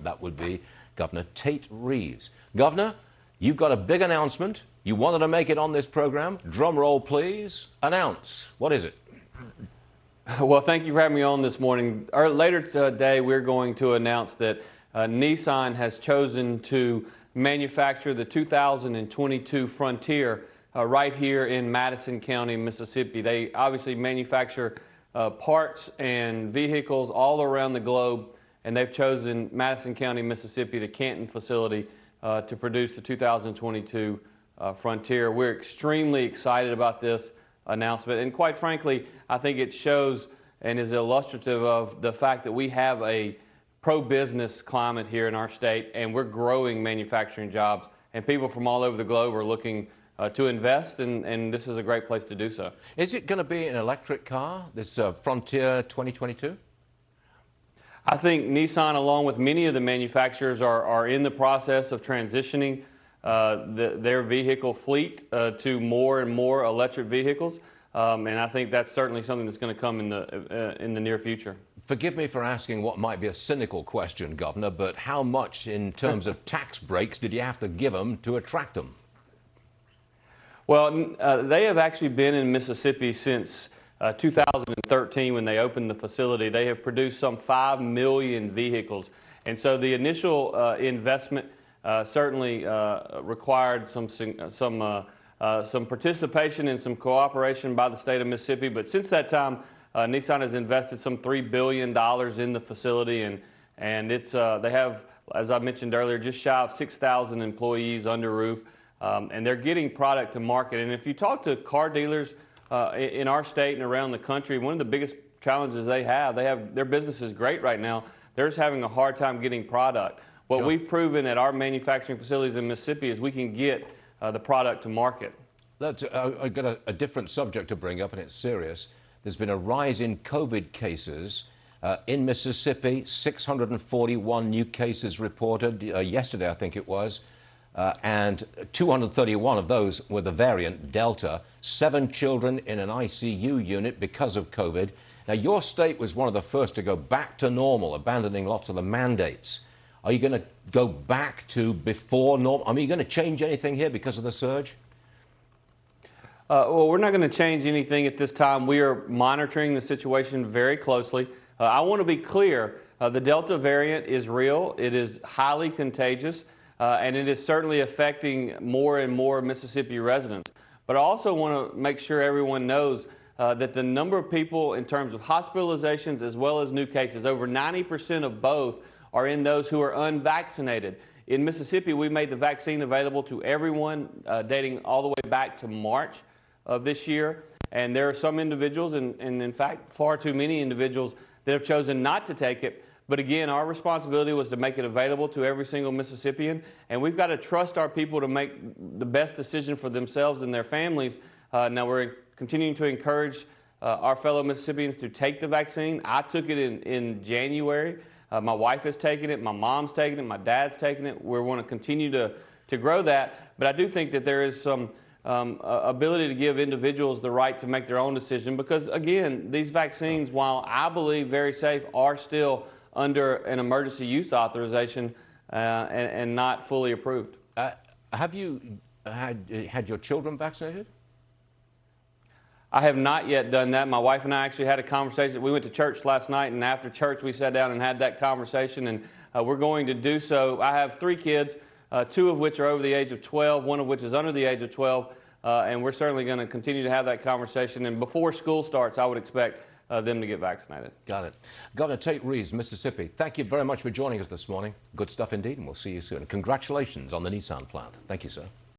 That would be Governor Tate Reeves. Governor, you've got a big announcement. You wanted to make it on this program. Drum roll, please. Announce. What is it? Well, thank you for having me on this morning. Later today, we're going to announce that Nissan has chosen to manufacture the 2022 Frontier right here in Madison County, Mississippi. They obviously manufacture parts and vehicles all around the globe, and they've chosen Madison County, Mississippi, the Canton facility, to produce the 2022 Frontier. We're extremely excited about this announcement, and quite frankly, I think it shows and is illustrative of the fact that we have a pro-business climate here in our state, and we're growing manufacturing jobs, and people from all over the globe are looking to invest, and this is a great place to do so. Is it going to be an electric car, this Frontier 2022? I think Nissan, along with many of the manufacturers, are in the process of transitioning their vehicle fleet to more and more electric vehicles, and I think that's certainly something that's going to come in the near future. Forgive me for asking what might be a cynical question, Governor, but how much in terms of tax breaks did you have to give them to attract them? Well, they have actually been in Mississippi since 2013 when they opened the facility. They have produced some 5 million vehicles, and so the initial investment certainly required some participation and some cooperation by the state of Mississippi. But since that time, Nissan has invested some $3 billion in the facility, and it's they have, as I mentioned earlier, just shy of 6,000 employees under roof, and they're getting product to market. And if you talk to car dealers in our state and around the country, one of the biggest challenges they have their business is great right now. They're just having a hard time getting product. What Sure. we've proven at our manufacturing facilities in Mississippi is we can get the product to market. I've got a different subject to bring up, and it's serious. There's been a rise in COVID cases in Mississippi, 641 new cases reported yesterday, I think it was, and 231 of those were the variant Delta. 7 children in an ICU unit because of COVID. Now, your state was one of the first to go back to normal, abandoning lots of the mandates. Are you going to go back to before normal? I mean, are you going to change anything here because of the surge? Well, we're not going to change anything at this time. We are monitoring the situation very closely. I want to be clear, the Delta variant is real. It is highly contagious, and it is certainly affecting more and more Mississippi residents. But I also want to make sure everyone knows that the number of people in terms of hospitalizations as well as new cases, over 90% of both are in those who are unvaccinated. In Mississippi, we made the vaccine available to everyone dating all the way back to March of this year. And there are some individuals, and in fact, far too many individuals that have chosen not to take it. But again, our responsibility was to make it available to every single Mississippian. And we've got to trust our people to make the best decision for themselves and their families. Now, we're continuing to encourage our fellow Mississippians to take the vaccine. I took it in January. My wife has taken it. My mom's taken it. My dad's taken it. We want to continue to grow that. But I do think that there is some ability to give individuals the right to make their own decision, because again, these vaccines, while I believe very safe, are still under an emergency use authorization and not fully approved. Have you had your children vaccinated? I have not yet done that. My wife and I actually had a conversation. We went to church last night, and after church we sat down and had that conversation, and we're going to do so. I have 3 kids. 2 of which are over the age of 12, 1 of which is under the age of 12, and we're certainly going to continue to have that conversation. And before school starts, I would expect them to get vaccinated. Got it. Governor Tate Reeves, Mississippi, thank you very much for joining us this morning. Good stuff indeed, and we'll see you soon. Congratulations on the Nissan plant. Thank you, sir.